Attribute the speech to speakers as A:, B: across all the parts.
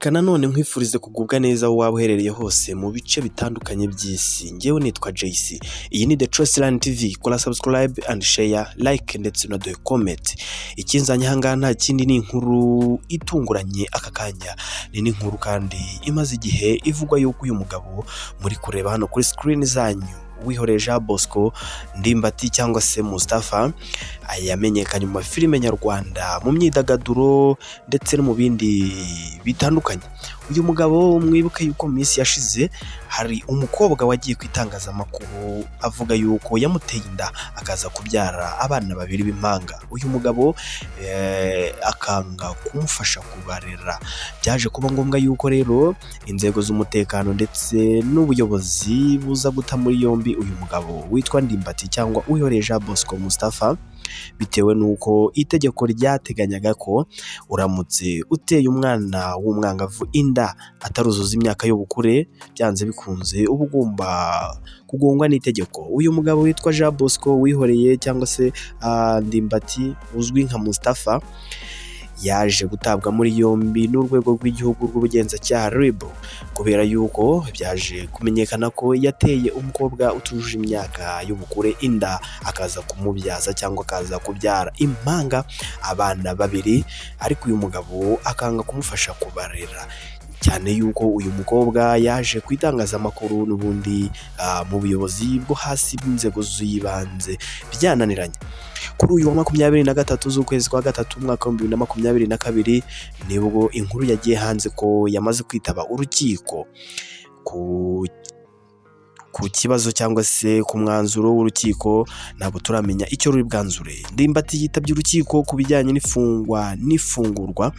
A: Reka nanone nkwifurize kugubwa neza aho waba uherereye hose mu bice bitandukanye by'isi. Ngewe nitwa JC. Iyi ni The Trustline TV. Kora subscribe and share, like ndetse na duhe comment. Ikinzanye hanga nta kindi ni inkuru itunguranye aka kanya. Ni inkuru kandi imaze igihe ivugwa yuko uyu mugabo muri kureba hano kuri screen zanyu wihoreje Bosco Ndimbati cyangwa se Mustafa yamenyekanye mu filime nyarwanda, mu myidagaduro ndetse no mu bindi bitandukanye. Uyu mugabo mwibuke yuko mu minsi yashize hari umukobwa wagiye kwitangaza amakuru avuga yuko yamuteye inda akaza kubyara abana babiri b'impanga. Uyu mugabo akanga kumufasha kubarera. Byaje kuba ngombwa yuko rero inzego z'umutekano ndetse n'ubuyobozi buza guta muri yombi uyu mugabo witwa Ndimbati cyangwa uyoreje Bosco Mustafa, bitewe nuko itegeko ryateganyaga ko uramutse uteye umwana w'umwangavu inda ataruzuza imyaka y'ubukure, byanze bikunze uba ugomba kugongwa n'itegeko. Uyu mugabo witwa Jean Bosco wihoreye cyangwa se Ndimbati uzwi nka Mustafa yaje gutabwa muri yombi n'urwego rw'igihugu rw'ubugenzacyaha RIB kubera yuko byaje kumenyekana ko yateye umukobwa utujuje imyaka y'ubukure inda akaza kumubyaza cyangwa akaza kubyara impanga abana babiri, ariko uyu mugabo akanga kumufasha kubarera, cyane yuko uyu mukobwa yaje kwitangaza amakuru n'ubundi mu buyobozi bwo hasi bw'inzego z'ibanze byananiranye. Kuri uyu wa 23 z'ukwezi kwa gatatu umwaka wa 2022 nibwo inkuru yagiye hanze ko yamaze kwitaba urukiko ku kibazo cyangwa se ku mwanzuro w'urukiko. Ntabwo turamenya icyo ruri bwanzure. Ndimbati yitabye urukiko ku bijyanye n'ifungwa nifungurwa,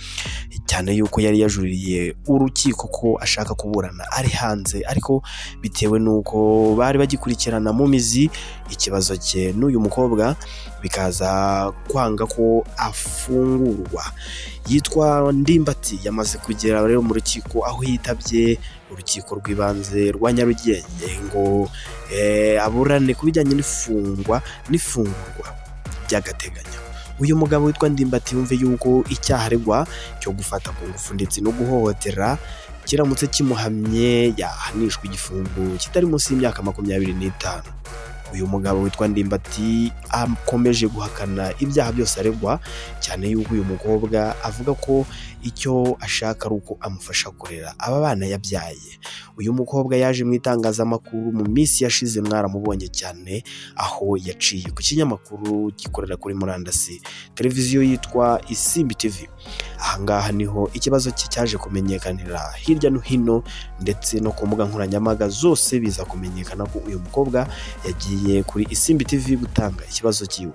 A: cyane yuko yari yajuririye urukiko ko ashaka kuburana ari hanze, ariko bitewe nuko bari bagikurikirana mu mizi ikibazo cye n'uyu mukobwa bikaza kwanga ko afungurwa. Yitwa Ndimbati yamaze kugera rero mu rukiko, aho yitabye urukiko rw'ibanze rwa Nyarugenge ngo aburane ku bijyanye n'ifungwa n'ifungurwa by'agateganyo. Uyu mugabo witwa Ndimbati yumve yuko icyaha aregwa cyo gufata kungufu ndetse no guhohotera kiramutse kimuhamye yahanishwa igifungo kitari munsi y'imyaka 25. Uyu mugabo witwa Ndimbati akomeje guhakana ibyaha byose aregwa, cyane yuko uyu mukobwa avuga ko icyo ashaka ari uko amufasha kurera aba bana yabyaye. Uyu mukobwa yaje mu itangazamakuru mu minsi yashize, mwaramubonye cyane aho yaciye ku kinyamakuru gikorera kuri murandasi, televiziyo yitwa Isimbi TV. Ahangaha niho ikibazo cye cyaje kumenyekanira hirya no hino ndetse no ku mbuga nkoranyambaga zose biza kumenyekana ko uyu mukobwa yagiye kuri Isimbi TV gutanga ikibazo cyiwe.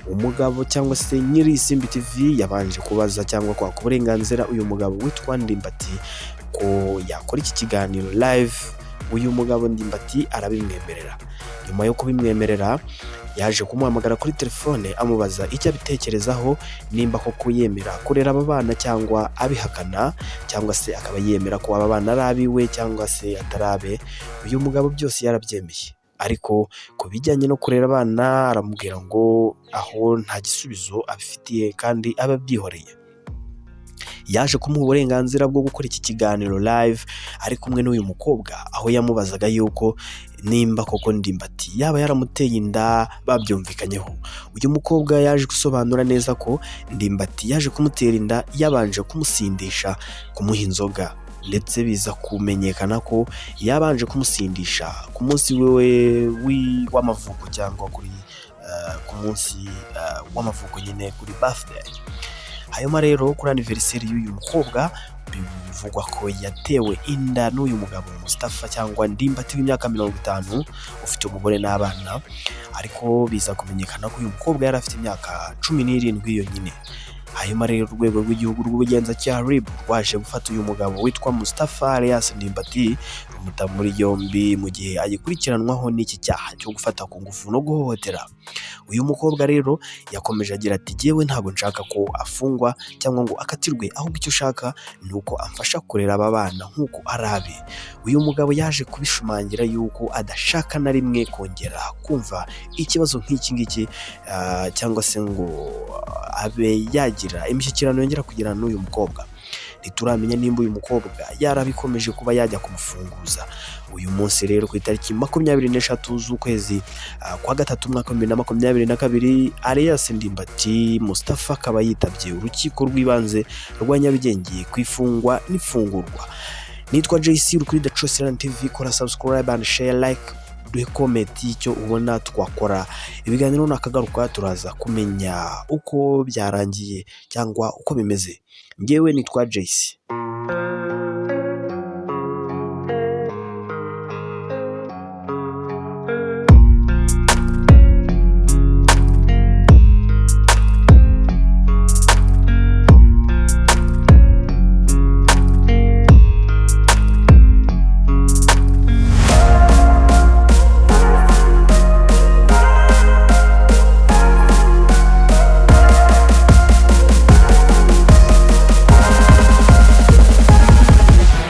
A: Umugabo cyangwa se nyiri Isimbi TV yabanje kubaza cyangwa kwaka uburenganzira uyu mugabo witwa Ndimbati ko yakora iki kiganiro live. Uyu mugabo Ndimbati arabimwemerera. Nyuma yo kubimwemerera yaje kumuhamagara kuri telefone amubaza icyo abitekerezaho, nimba koko yemera kurera aba bana cyangwa abihakana, cyangwa se akaba yemera ko aba bana ari abiwe cyangwa se atarabe. Uyu mugabo byose yarabyemeye, ariko ku bijyanye no kurera abana aramubwira ngo aho nta gisubizo abifitiye kandi ababyihoreye. Yaje kumuha uburenganzira bwo gukora iki kiganiro live ari kumwe n'uyu mukobwa, aho yamubazaga yuko nimba koko Ndimbati yaba yaramuteye inda babyumvikanyeho. Uyu mukobwa yaje gusobanura neza ko Ndimbati yaje kumutera inda yabanje kumusindisha, kumuha inzoga, ndetse biza kumenyekana ko yabanje kumusindisha ku munsi w'amavuko cyangwa kuri ku munsi w'amavuko nyine kuri birthday. Hanyuma rero kuri anniversary y'uyu mukobwa bivugwa ko yatewe inda n'uyu mugabo Mustafa cyangwa Ndimbati w'imyaka 50 ufite umugore n'abana, ariko biza kumenyekana ko uyu mukobwa yari afite imyaka 17 yonyine. Hanyuma rero urwego rw'igihugu rw'ubugenzacyaha RIB rwaje gufata uyu mugabo witwa Mustafa alias Ndimbati rumuta muri yombi mu gihe agikurikiranwaho n'iki cyaha cyo gufata ku ngufu no guhohotera. Uyu mukobwa rero yakomeje agira ati jewe ntabwo nshaka ko afungwa cyangwa ngo akatirwe, ahubwo icyo ushaka ni uko amfasha kurera aba bana nk'uko arabe. Uyu mugabo yaje kubishumangira yuko adashaka na rimwe kongera kumva ikibazo nk'iki ngiki cyangwa se ngo abe yagira imishyikirano yongera kugira n'uyu mukobwa. ntituramenya nimba uyu mukobwa yarabikomeje kuba yajya kumufunguza. Uyu munsi rero ku itariki 24 z'ukwezi kwa gatatu mwaka 2022 Alias Ndimbati Mustafa akaba yitabye urukiko rw'ibanze rwa Nyarugenge ku ifungwa n'ifungurwa. Nitwa JC kuri The Choice TV, kora subscribe and share, like, duhe comment icyo ubona twakora. Ibiganiro nakagaruka turaza kumenya uko byarangiye cyangwa uko bimeze. Ngewe nitwa JC.